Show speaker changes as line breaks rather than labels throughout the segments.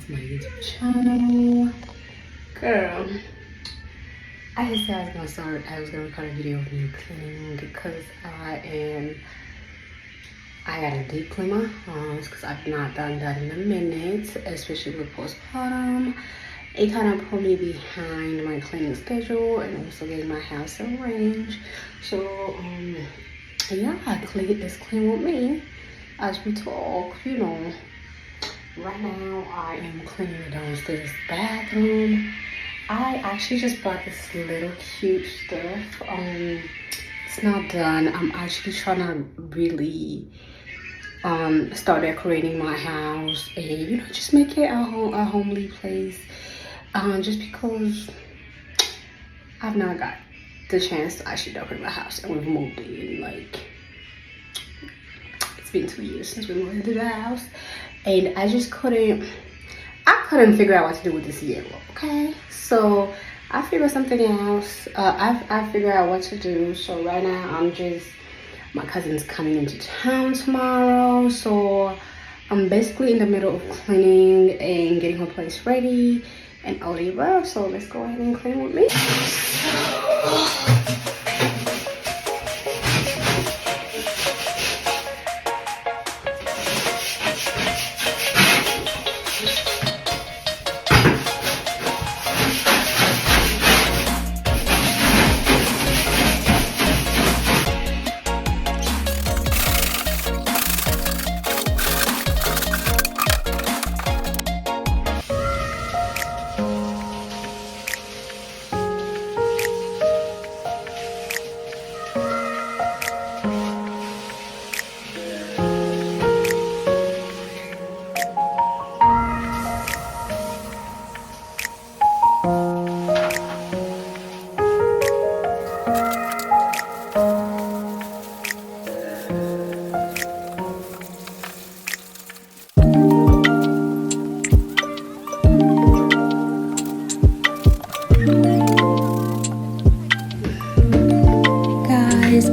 to my YouTube channel. Girl, I just said I was gonna record a video of me cleaning because I got a deep clean my house because I've not done that in a minute, especially with postpartum. It kind of put me behind my cleaning schedule and also getting my house arranged. So yeah, it's clean with me as we talk, you know. Right now I am cleaning the downstairs bathroom. I actually just bought this little cute stuff. It's not done. I'm actually trying to really start decorating my house and, you know, just make it a homely place. Just because I've not got the chance to actually decorate my house, and we've moved in, like, it's been 2 years since we moved into the house, and I couldn't figure out what to do with this yellow. Okay, so I figured something else. I figured out what to do. So right now my cousin's coming into town tomorrow, so I'm basically in the middle of cleaning and getting her place ready and all the above. So let's go ahead and clean with me.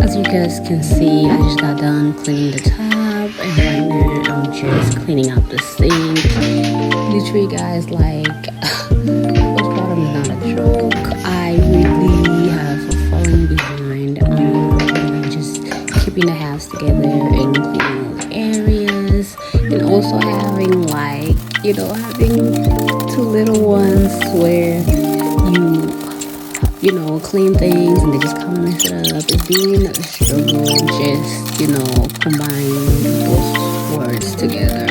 As you guys can see, I just got done cleaning the tub, and right now I'm just cleaning up the sink. Literally, guys, like, postpartum is not a joke. I really have fallen behind on just keeping the house together and cleaning all the areas, and also having, like, you know, having two little ones where you know, clean things and they just come and mess it up. It's been a struggle, just, you know, combining both words together.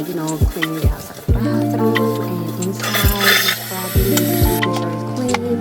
You know, cleaning the outside of the bathroom and inside, probably making sure it's clean.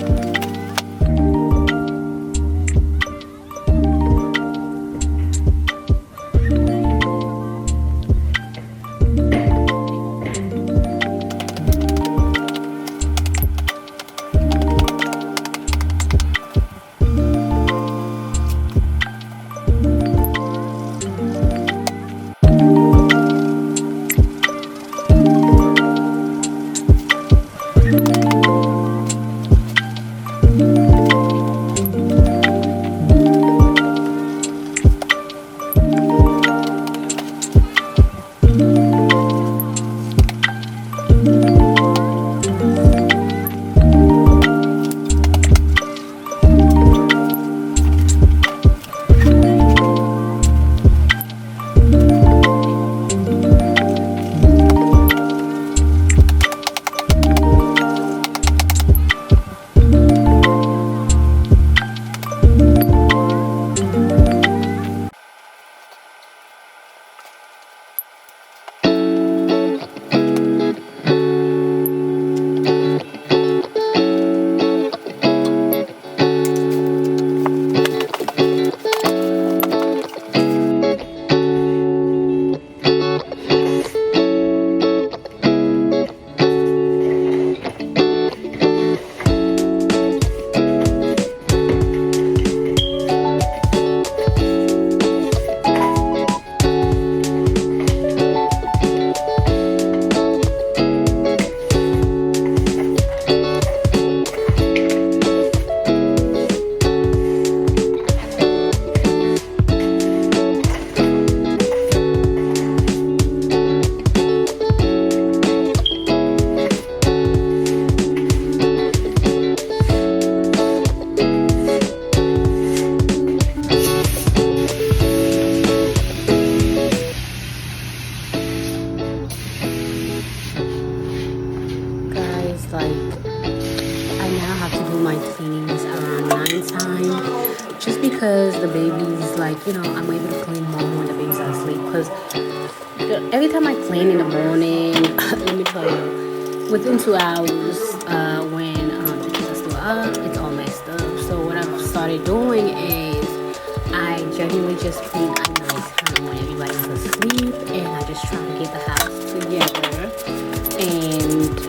because the baby's like, I'm able to clean more when the baby's asleep. Because every time I clean in the morning, let me tell you, within 2 hours, when the kids are still up, it's all messed up. So what I've started doing is I genuinely just clean at night time when everybody's asleep, and I just try to get the house together. And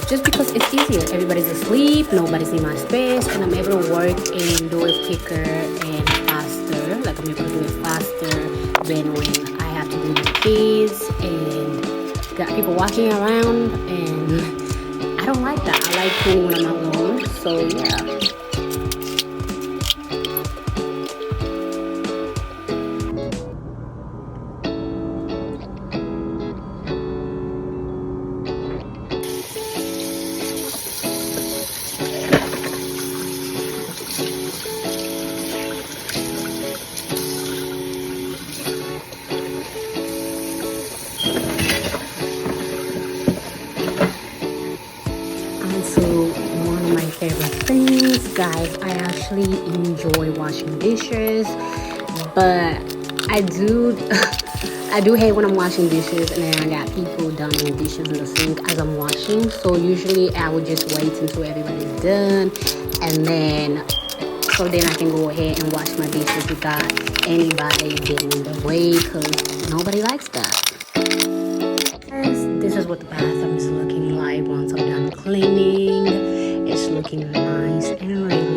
just because it's easier, everybody's asleep, nobody's in my space, and I'm able to work and do it quicker and faster. Like I'm able to do it faster than when I have to do the kids and got people walking around, and I don't like that. I like cleaning when I'm alone. So yeah. Also, one of my favorite things, guys, I actually enjoy washing dishes, but I do I do hate when I'm washing dishes and then I got people dunking dishes in the sink as I'm washing. So usually I would just wait until everybody's done, and then I can go ahead and wash my dishes without anybody getting in the way, because nobody likes that. This is what the bathroom is looking like once I'm done cleaning. It's looking nice and ready